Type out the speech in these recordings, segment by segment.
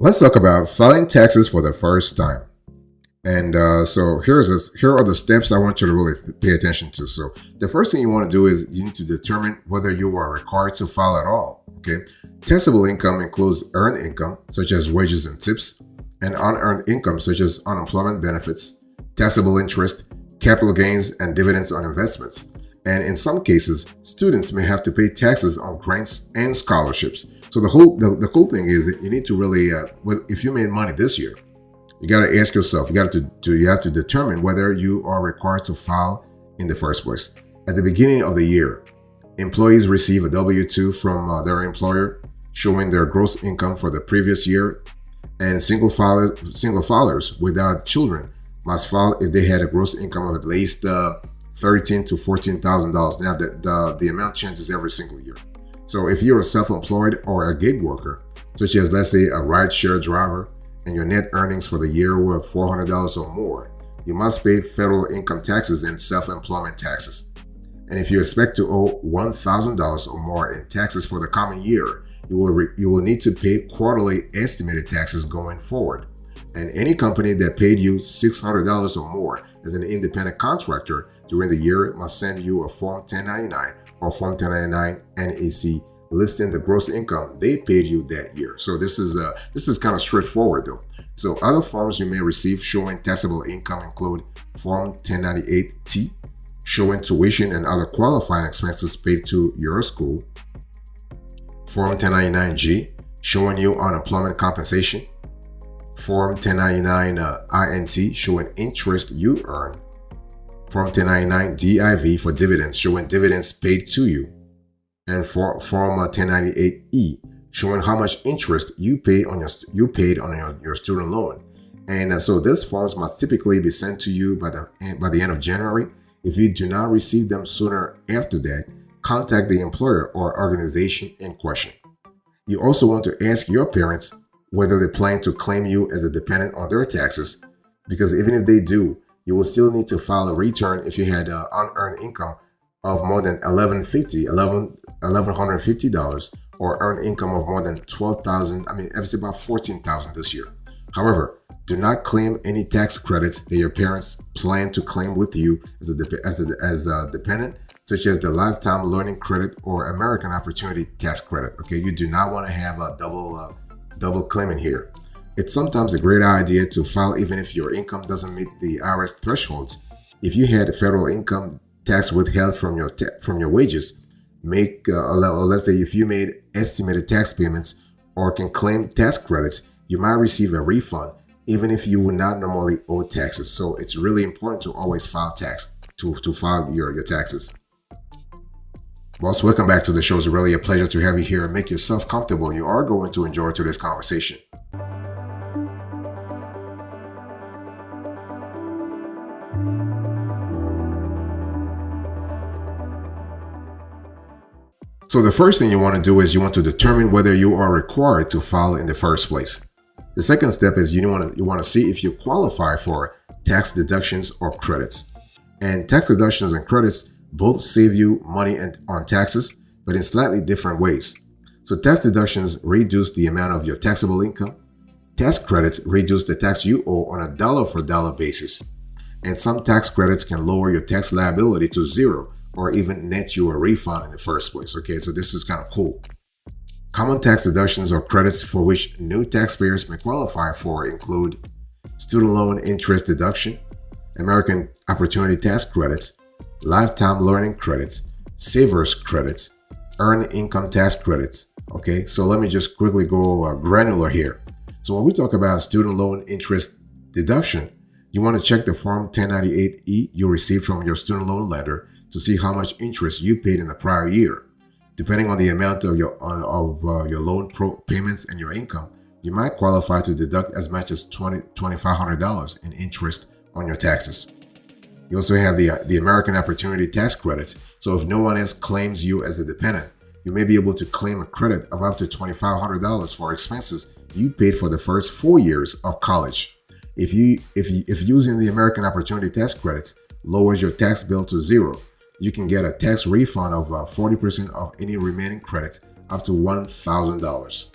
Let's talk about filing taxes for the first time. And so here are the steps I want you to really pay attention to. So the first thing you want to do is you need to determine whether you are required to file at all. Okay, taxable income includes earned income such as wages and tips, and unearned income such as unemployment benefits, taxable interest, capital gains, and dividends on investments. And in some cases, students may have to pay taxes on grants and scholarships. So the cool thing is that you need to really, if you made money this year, you got to ask yourself, you have to determine whether you are required to file in the first place. At the beginning of the year, employees receive a W-2 from their employer showing their gross income for the previous year, and single filers without children must file if they had a gross income of at least $13,000 to $14,000. Now the amount changes every single year. So if you're a self-employed or a gig worker, such as let's say a ride-share driver, and your net earnings for the year were $400 or more, you must pay federal income taxes and self-employment taxes. And if you expect to owe $1,000 or more in taxes for the coming year, you will need to pay quarterly estimated taxes going forward. And any company that paid you $600 or more as an independent contractor during the year must send you a Form 1099 or Form 1099 NEC listing the gross income they paid you that year. So this is kind of straightforward though. So other forms you may receive showing taxable income include Form 1098-T, showing tuition and other qualifying expenses paid to your school, Form 1099-G, showing you unemployment compensation, Form 1099-INT, showing interest you earn, Form 1099-DIV for dividends, showing dividends paid to you, and Form 1098-E, showing how much interest you paid on your student loan. And so these forms must typically be sent to you by the end of January. If you do not receive them sooner after that, contact the employer or organization in question. You also want to ask your parents whether they plan to claim you as a dependent on their taxes, because even if they do, you will still need to file a return if you had unearned income of more than $1,150 or earned income of more than $12,000. It's about $14,000 this year. However, do not claim any tax credits that your parents plan to claim with you as a dependent, such as the lifetime learning credit or American Opportunity Tax Credit. Okay, you do not want to have a double claiming here. It's sometimes a great idea to file even if your income doesn't meet the IRS thresholds. If you had federal income tax withheld from your wages, let's say if you made estimated tax payments or can claim tax credits, you might receive a refund even if you would not normally owe taxes. So it's really important to always file tax to file your taxes. Boss, welcome back to the show. It's really a pleasure to have you here. Make yourself comfortable. You are going to enjoy today's conversation. So the first thing you want to do is you want to determine whether you are required to file in the first place. The second step is you want to see if you qualify for tax deductions or credits. And tax deductions and credits both save you money on taxes, but in slightly different ways. So tax deductions reduce the amount of your taxable income. Tax credits reduce the tax you owe on a dollar-for-dollar basis. And some tax credits can lower your tax liability to zero or even net you a refund in the first place. Okay, so this is kind of cool. Common tax deductions or credits for which new taxpayers may qualify for include student loan interest deduction, American Opportunity Tax Credits, lifetime learning credits, savers credits, earned income tax credits. Okay, so let me just quickly go granular here. So when we talk about student loan interest deduction, you want to check the Form 1098-E you received from your student loan lender to see how much interest you paid in the prior year. Depending on the amount of your loan payments and your income, you might qualify to deduct as much as $2,500 in interest on your taxes. You also have the American Opportunity Tax Credits. So if no one else claims you as a dependent, you may be able to claim a credit of up to $2,500 for expenses you paid for the first 4 years of college. If using the American Opportunity Tax Credits lowers your tax bill to zero, you can get a tax refund of 40% of any remaining credits up to $1,000.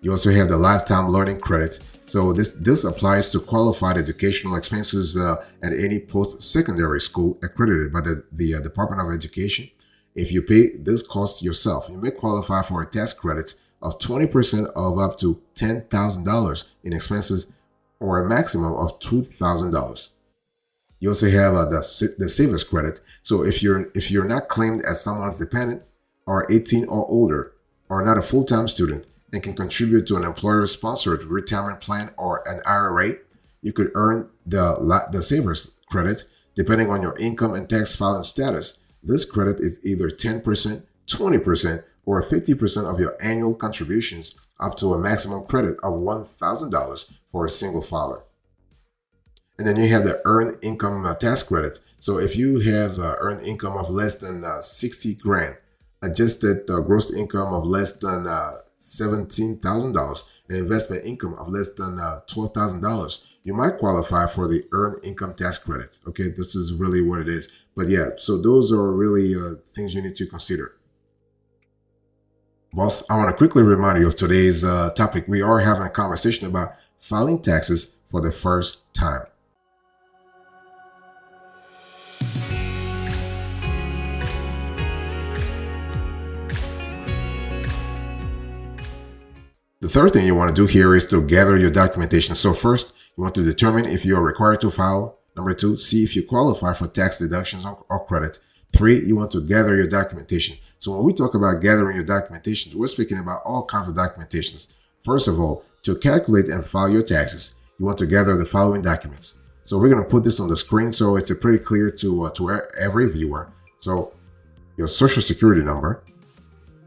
You also have the lifetime learning credits. So this applies to qualified educational expenses at any post-secondary school accredited by the Department of Education. If you pay this cost yourself, you may qualify for a tax credit of 20% of up to $10,000 in expenses or a maximum of $2,000. You also have the savers credit. So if you're not claimed as someone's dependent, are 18 or older, or not a full-time student, and can contribute to an employer-sponsored retirement plan or an IRA, you could earn the savers credit depending on your income and tax filing status. This credit is either 10%, 20%, or 50% of your annual contributions, up to a maximum credit of $1,000 for a single filer. And then you have the earned income tax credit. So if you have earned income of less than 60 grand, adjusted gross income of less than $17,000, and investment income of less than $12,000, you might qualify for the earned income tax credit. Okay, this is really what it is. But yeah, so those are really things you need to consider. Boss, I want to quickly remind you of today's topic. We are having a conversation about filing taxes for the first time. The third thing you want to do here is to gather your documentation. So first, you want to determine if you are required to file. Number two, see if you qualify for tax deductions or credit. Three, you want to gather your documentation. So when we talk about gathering your documentation, we're speaking about all kinds of documentations. First of all, to calculate and file your taxes, you want to gather the following documents. So we're going to put this on the screen so it's pretty clear to every viewer. So your social security number,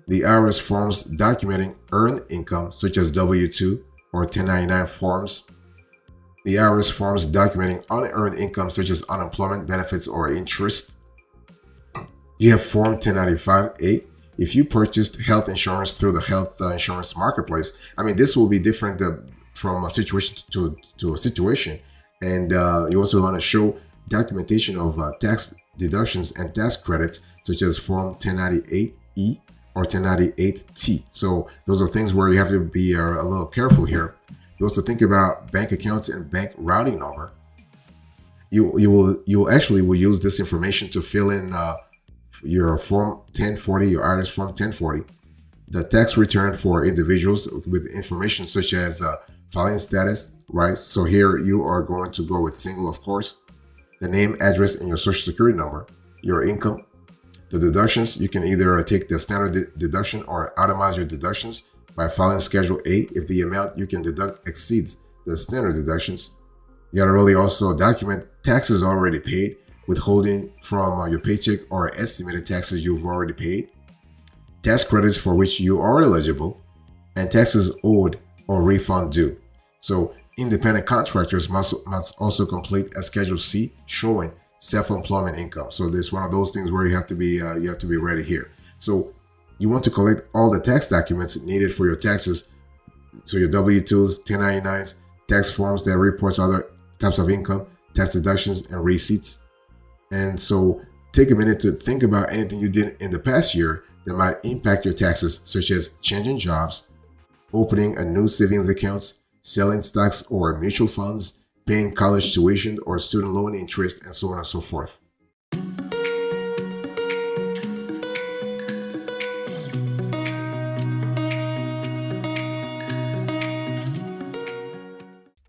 the IRS forms documenting earned income, such as W-2 or 1099 forms, the IRS forms documenting unearned income, such as unemployment benefits or interest. You have Form 1095A. If you purchased health insurance through the health insurance marketplace, I mean, this will be different from a situation to a situation. And you also want to show documentation of tax deductions and tax credits, such as Form 1098E or 1098T. So those are things where you have to be a little careful here. You also think about bank accounts and bank routing number. You actually will use this information to fill in your Form 1040, your IRS Form 1040, the tax return for individuals with information such as filing status, right? So here you are going to go with single, of course, the name, address, and your social security number, your income. The deductions, you can either take the standard deduction or itemize your deductions by filing Schedule A if the amount you can deduct exceeds the standard deductions. You gotta really also document taxes already paid, withholding from your paycheck or estimated taxes you've already paid, tax credits for which you are eligible, and taxes owed or refund due. So independent contractors must also complete a Schedule C showing self-employment income. So there's one of those things where you have to be ready here. So you want to collect all the tax documents needed for your taxes. So your W-2s, 1099s, tax forms that reports other types of income, tax deductions, and receipts. And so take a minute to think about anything you did in the past year that might impact your taxes, such as changing jobs, opening a new savings account, selling stocks or mutual funds, paying college tuition or student loan interest, and so on and so forth.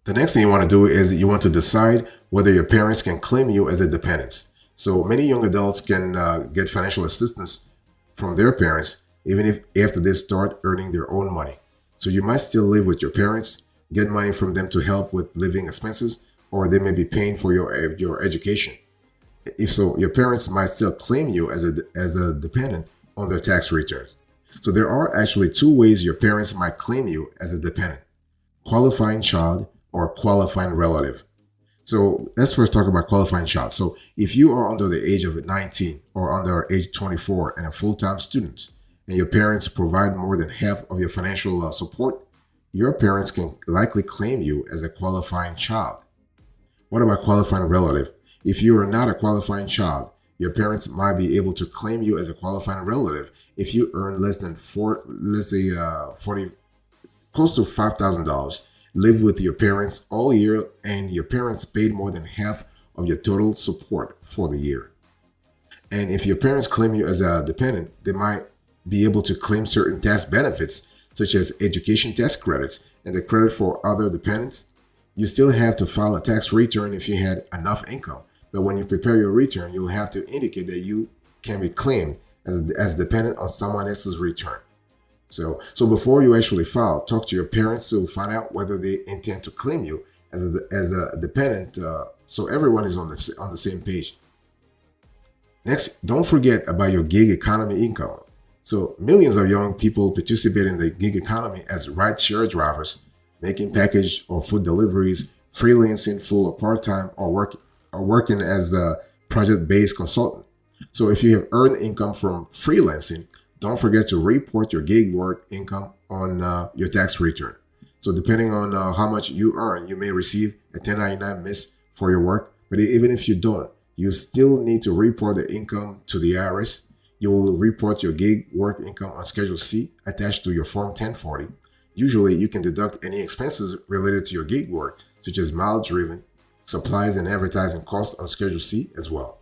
The next thing you want to do is you want to decide whether your parents can claim you as a dependent. So many young adults can get financial assistance from their parents, even if after they start earning their own money. So you might still live with your parents, get money from them to help with living expenses, or they may be paying for your education. If so, your parents might still claim you as a dependent on their tax returns. So there are actually two ways your parents might claim you as a dependent: qualifying child or qualifying relative. So let's first talk about qualifying child. So if you are under the age of 19 or under age 24 and a full-time student, and your parents provide more than half of your financial support, your parents can likely claim you as a qualifying child. What about qualifying relative? If you are not a qualifying child, your parents might be able to claim you as a qualifying relative if you earn less than close to $5,000, live with your parents all year, and your parents paid more than half of your total support for the year. And if your parents claim you as a dependent, they might be able to claim certain tax benefits, such as education tax credits and the credit for other dependents. You still have to file a tax return if you had enough income. But when you prepare your return, you'll have to indicate that you can be claimed as dependent on someone else's return. So before you actually file, talk to your parents to find out whether they intend to claim you as a dependent, so everyone is on the same page. Next, don't forget about your gig economy income. So millions of young people participate in the gig economy as ride-share drivers, making package or food deliveries, freelancing full or part-time, or working as a project-based consultant. So if you have earned income from freelancing, don't forget to report your gig work income on your tax return. So depending on how much you earn, you may receive a 1099 miss for your work. But even if you don't, you still need to report the income to the IRS. You will report your gig work income on Schedule C attached to your Form 1040. Usually, you can deduct any expenses related to your gig work, such as miles driven, supplies, and advertising costs on Schedule C as well.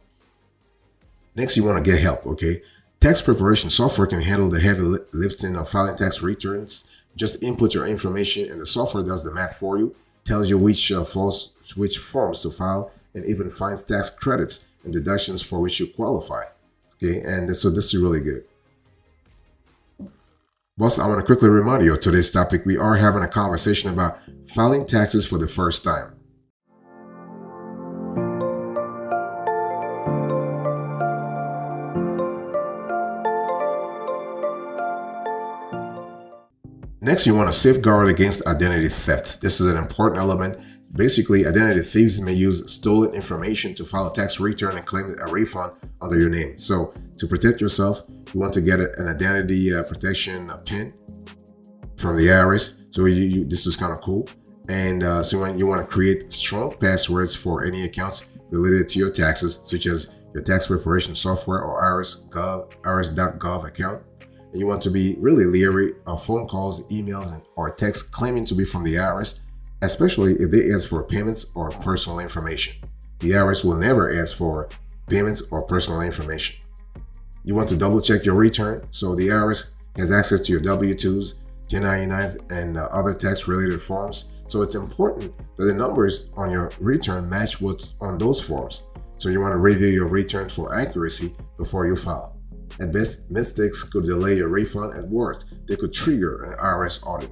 Next, you want to get help, okay? Tax preparation software can handle the heavy lifting of filing tax returns. Just input your information and the software does the math for you, tells you which forms to file, and even finds tax credits and deductions for which you qualify. Okay, and so this is really good. Boss, I want to quickly remind you of today's topic. We are having a conversation about filing taxes for the first time. Next, you want to safeguard against identity theft. This is an important element. Basically, identity thieves may use stolen information to file a tax return and claim a refund under your name. So to protect yourself, you want to get an identity protection PIN from the IRS. So this is kind of cool. And so when you want to create strong passwords for any accounts related to your taxes, such as your tax preparation software or IRS.gov account. And you want to be really leery of phone calls, emails, or texts claiming to be from the IRS, especially if they ask for payments or personal information. The IRS will never ask for payments or personal information. You want to double check your return. So the IRS has access to your W-2s, 1099s, and other tax-related forms. So it's important that the numbers on your return match what's on those forms. So you want to review your return for accuracy before you file. At best, mistakes could delay your refund. At worst, they could trigger an IRS audit.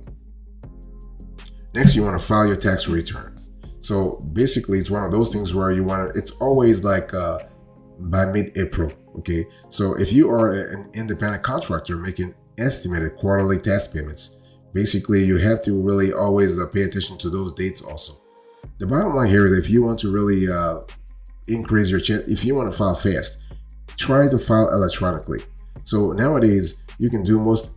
Next, you want to file your tax return. So basically, it's one of those things where it's always like by mid-April, okay? So if you are an independent contractor making estimated quarterly tax payments, basically you have to really always pay attention to those dates also. The bottom line here is if you want to really increase your chance, if you want to file fast, try to file electronically. So nowadays, you can do most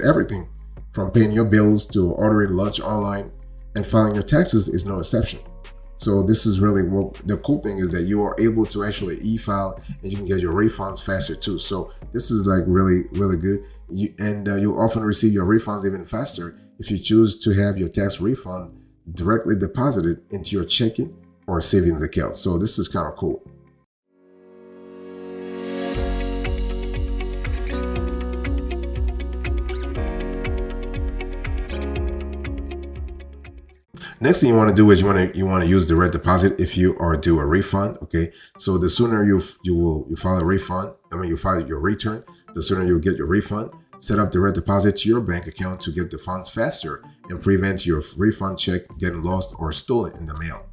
everything from paying your bills to ordering lunch online, and filing your taxes is no exception. So this is really the cool thing is that you are able to actually e-file and you can get your refunds faster too. So this is like really, really good. You often receive your refunds even faster if you choose to have your tax refund directly deposited into your checking or savings account. So this is kind of cool. Next thing you want to do is you want to use direct deposit if you are due a refund. Okay, so the sooner you file a refund, you file your return, the sooner you'll get your refund. Set up direct deposit to your bank account to get the funds faster and prevent your refund check getting lost or stolen in the mail.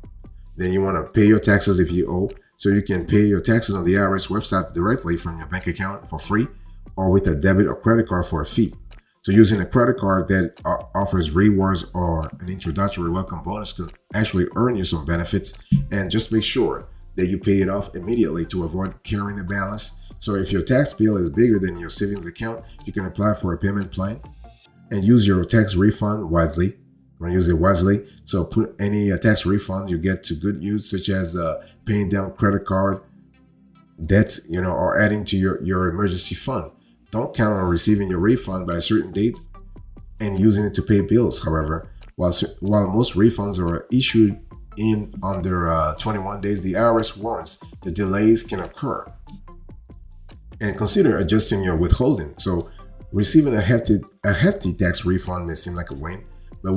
Then you want to pay your taxes if you owe, so you can pay your taxes on the IRS website directly from your bank account for free, or with a debit or credit card for a fee. So using a credit card that offers rewards or an introductory welcome bonus could actually earn you some benefits, and just make sure that you pay it off immediately to avoid carrying a balance. So if your tax bill is bigger than your savings account, you can apply for a payment plan and use your tax refund wisely. You want to use it wisely. So put any tax refund you get to good use, such as paying down credit card debts, or adding to your emergency fund. Don't count on receiving your refund by a certain date. and using it to pay bills. However, while most refunds are issued in under 21 days, the IRS warns that delays can occur. And consider adjusting your withholding. So receiving a hefty tax refund may seem like a win, but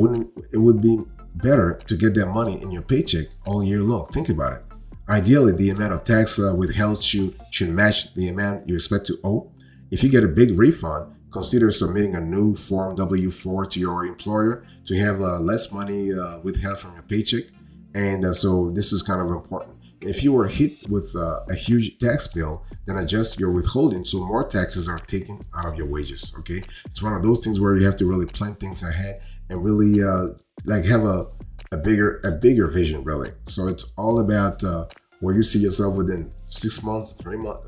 it would be better to get that money in your paycheck all year long. Think about it. Ideally, the amount of tax withheld should match the amount you expect to owe. If you get a big refund, consider submitting a new Form W-4 to your employer to have less money withheld from your paycheck. And so this is kind of important. If you were hit with a huge tax bill, then adjust your withholding so more taxes are taken out of your wages. Okay, it's one of those things where you have to really plan things ahead and really have a bigger vision, really. So it's all about where you see yourself within 6 months, 3 months,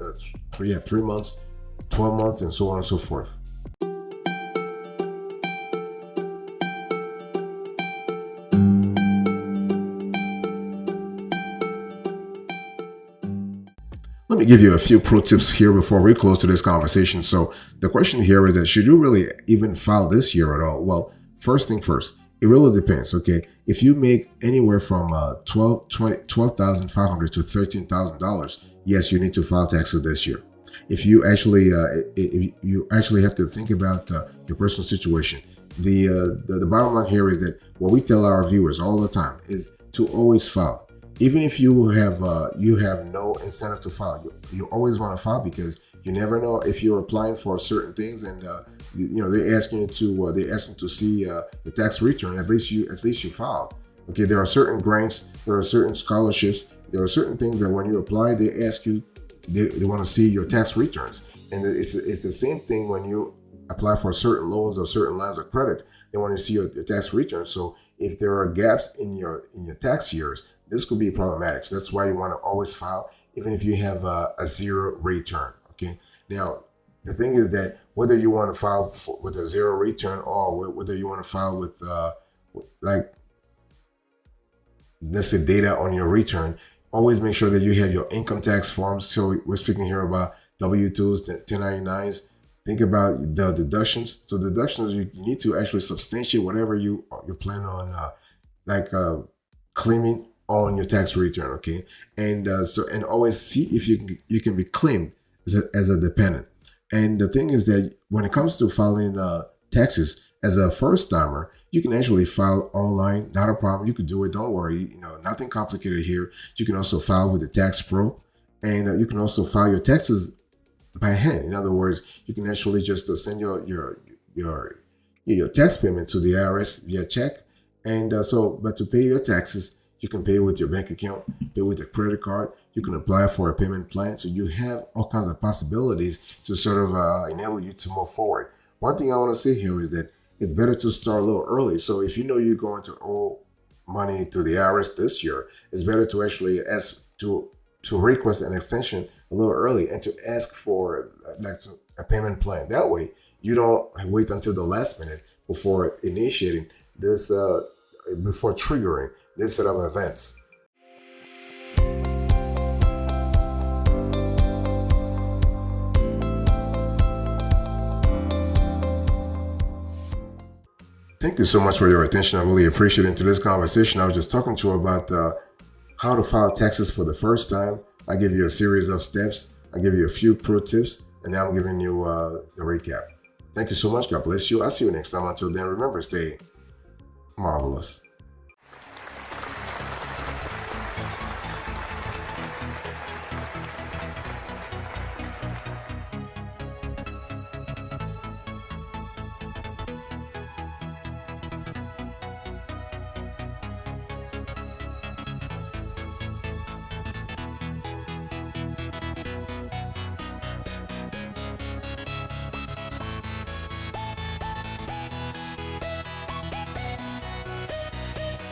3 months, 12 months, and so on and so forth. Let me give you a few pro tips here before we close to this conversation. So the question here is that should you really even file this year at all? Well, first thing first, it really depends. Okay, if you make anywhere from $12,500 to $13,000, yes, you need to file taxes this year. If you actually have to think about your personal situation, the bottom line here is that what we tell our viewers all the time is to always file. Even if you have no incentive to file, you always want to file, because you never know if you're applying for certain things and they're asking you to see the tax return. At least you filed. Okay, there are certain grants, there are certain scholarships, there are certain things that when you apply, they ask you, they want to see your tax returns. And it's the same thing when you apply for certain loans or certain lines of credit. They want to see your tax returns. So if there are gaps in your tax years, this could be problematic. So that's why you want to always file, even if you have a zero return. Okay. Now, the thing is that whether you want to file with a zero return or whether you want to file with let's say data on your return, always make sure that you have your income tax forms. So we're speaking here about W-2s, 1099s. Think about the deductions. So deductions, you need to actually substantiate whatever you plan on claiming on your tax return. Okay, and always see if you can be claimed as a dependent. And the thing is that when it comes to filing taxes as a first timer, you can actually file online, not a problem. You could do it, don't worry. Nothing complicated here. You can also file with the Tax Pro, and you can also file your taxes by hand. In other words, you can actually just send your tax payment to the IRS via check. And but to pay your taxes, you can pay with your bank account, pay with a credit card. You can apply for a payment plan. So you have all kinds of possibilities to sort of enable you to move forward. One thing I want to say here is that it's better to start a little early. So if you know you're going to owe money to the IRS this year, it's better to actually ask to request an extension a little early and to ask for a payment plan. That way, you don't wait until the last minute before initiating this, before triggering this set of events. Thank you so much for your attention. I really appreciate it. In today's conversation, I was just talking to you about how to file taxes for the first time. I give you a series of steps. I give you a few pro tips, and now I'm giving you the recap. Thank you so much. God bless you. I'll see you next time. Until then, remember, stay marvelous.